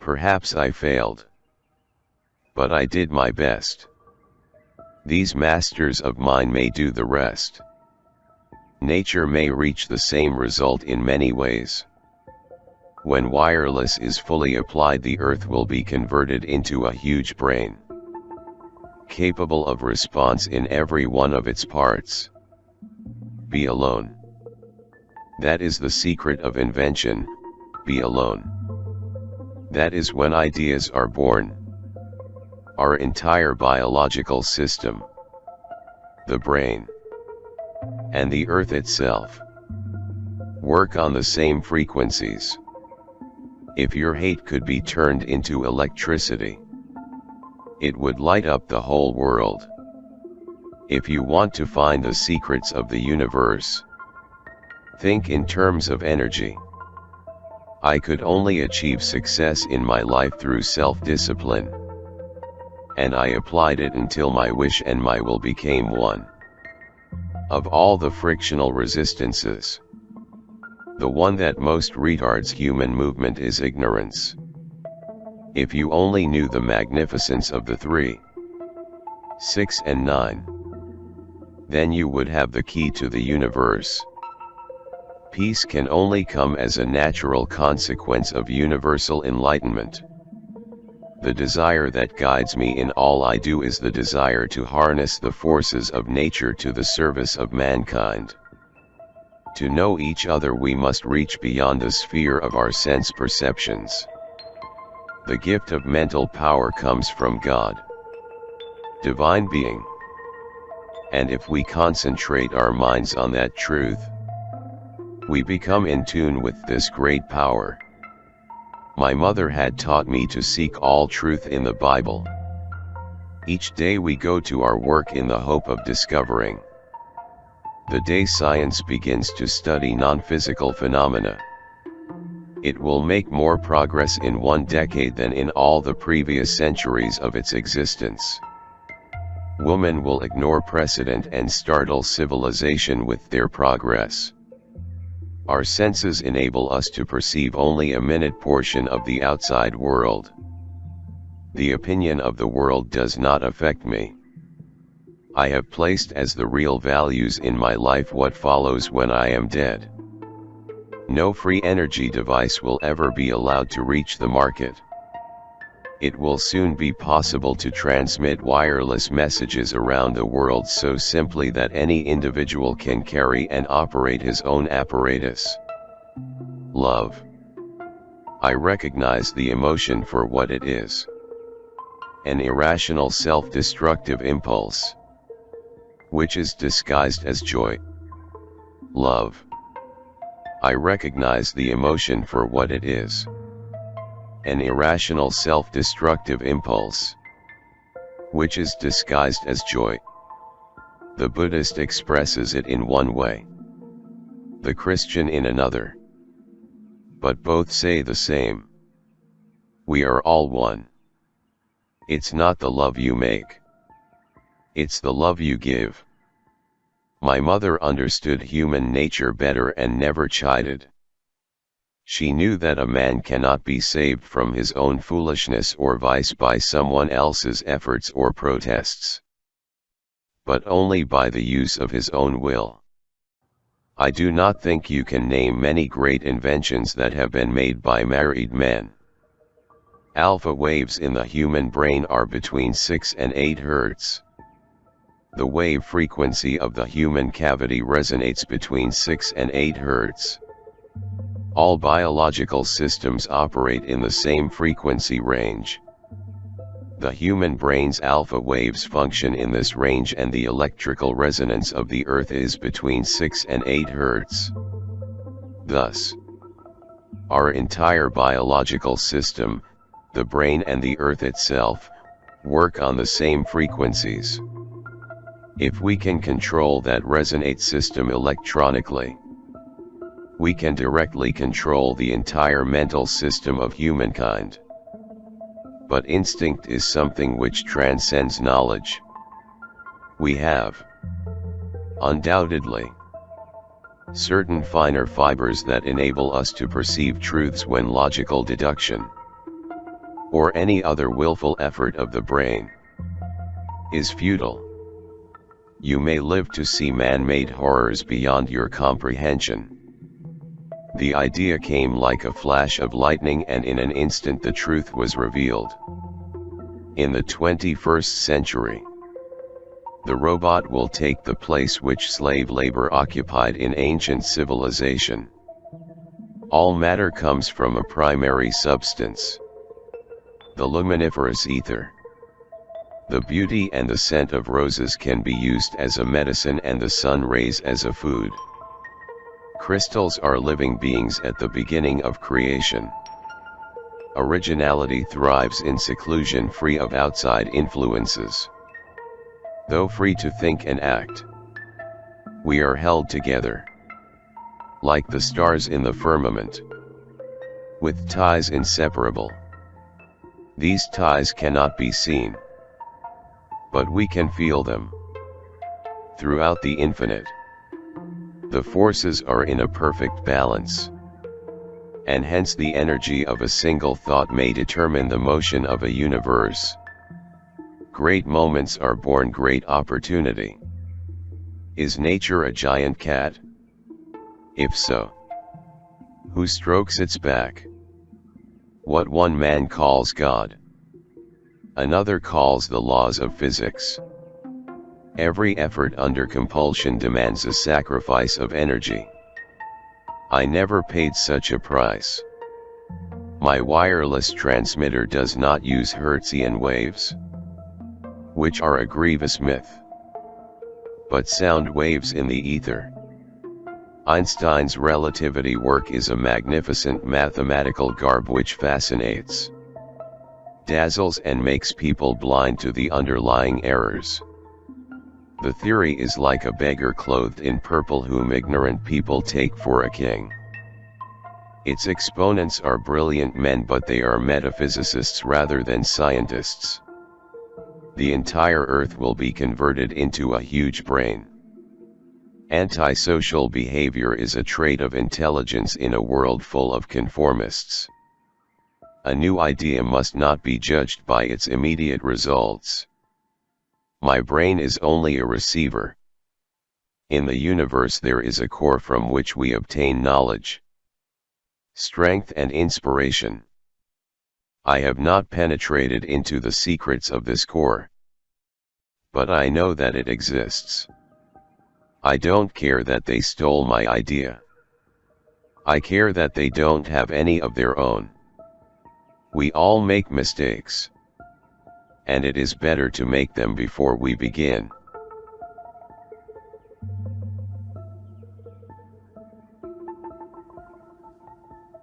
Perhaps I failed. But I did my best. These masters of mine may do the rest. Nature may reach the same result in many ways. When wireless is fully applied, the earth will be converted into a huge brain, capable of response in every one of its parts. Be alone. That is the secret of invention, be alone. That is when ideas are born. Our entire biological system, the brain, and the earth itself, work on the same frequencies. If your hate could be turned into electricity, it would light up the whole world. If you want to find the secrets of the universe, think in terms of energy. I could only achieve success in my life through self-discipline, and I applied it until my wish and my will became one. Of all the frictional resistances, the one that most retards human movement is ignorance. If you only knew the magnificence of the 3, 6 and 9, then you would have the key to the universe. Peace can only come as a natural consequence of universal enlightenment. The desire that guides me in all I do is the desire to harness the forces of nature to the service of mankind. To know each other, we must reach beyond the sphere of our sense perceptions. The gift of mental power comes from God, divine being. And if we concentrate our minds on that truth, we become in tune with this great power. My mother had taught me to seek all truth in the Bible. Each day we go to our work in the hope of discovering. The day science begins to study non-physical phenomena, it will make more progress in 1 decade than in all the previous centuries of its existence. Woman will ignore precedent and startle civilization with their progress. Our senses enable us to perceive only a minute portion of the outside world. The opinion of the world does not affect me. I have placed as the real values in my life what follows when I am dead. No free energy device will ever be allowed to reach the market. It will soon be possible to transmit wireless messages around the world so simply that any individual can carry and operate his own apparatus. Love. I recognize the emotion for what it is. An irrational self-destructive impulse, which is disguised as joy. Love. I recognize the emotion for what it is. An irrational self-destructive impulse, which is disguised as joy. The Buddhist expresses it in one way, the Christian in another. But both say the same. We are all one. It's not the love you make, it's the love you give. My mother understood human nature better and never chided. She knew that a man cannot be saved from his own foolishness or vice by someone else's efforts or protests, but only by the use of his own will. I do not think you can name many great inventions that have been made by married men. Alpha waves in the human brain are between 6 and 8 Hz. The wave frequency of the human cavity resonates between 6 and 8 Hz. All biological systems operate in the same frequency range. The human brain's alpha waves function in this range, and the electrical resonance of the earth is between 6 and 8 Hz. Thus, our entire biological system, the brain and the earth itself, work on the same frequencies. If we can control that resonate system electronically, we can directly control the entire mental system of humankind. But instinct is something which transcends knowledge. We have, undoubtedly, certain finer fibers that enable us to perceive truths when logical deduction, or any other willful effort of the brain, is futile. You may live to see man-made horrors beyond your comprehension. The idea came like a flash of lightning, and in an instant the truth was revealed. In the 21st century, the robot will take the place which slave labor occupied in ancient civilization. All matter comes from a primary substance, the luminiferous ether. The beauty and the scent of roses can be used as a medicine, and the sun rays as a food. Crystals are living beings at the beginning of creation. Originality thrives in seclusion, free of outside influences. Though free to think and act, we are held together, like the stars in the firmament, with ties inseparable. These ties cannot be seen, but we can feel them. Throughout the infinite, the forces are in a perfect balance, and hence the energy of a single thought may determine the motion of a universe. Great moments are born great opportunity. Is nature a giant cat? If so, who strokes its back? What one man calls God, another calls the laws of physics. Every effort under compulsion demands a sacrifice of energy. I never paid such a price. My wireless transmitter does not use Hertzian waves, which are a grievous myth, but sound waves in the ether. Einstein's relativity work is a magnificent mathematical garb which fascinates, dazzles, and makes people blind to the underlying errors. The theory is like a beggar clothed in purple whom ignorant people take for a king. Its exponents are brilliant men, but they are metaphysicists rather than scientists. The entire earth will be converted into a huge brain. Antisocial behavior is a trait of intelligence in a world full of conformists. A new idea must not be judged by its immediate results. My brain is only a receiver. In the universe there is a core from which we obtain knowledge, strength, and inspiration. I have not penetrated into the secrets of this core, but I know that it exists. I don't care that they stole my idea. I care that they don't have any of their own. We all make mistakes, and it is better to make them before we begin.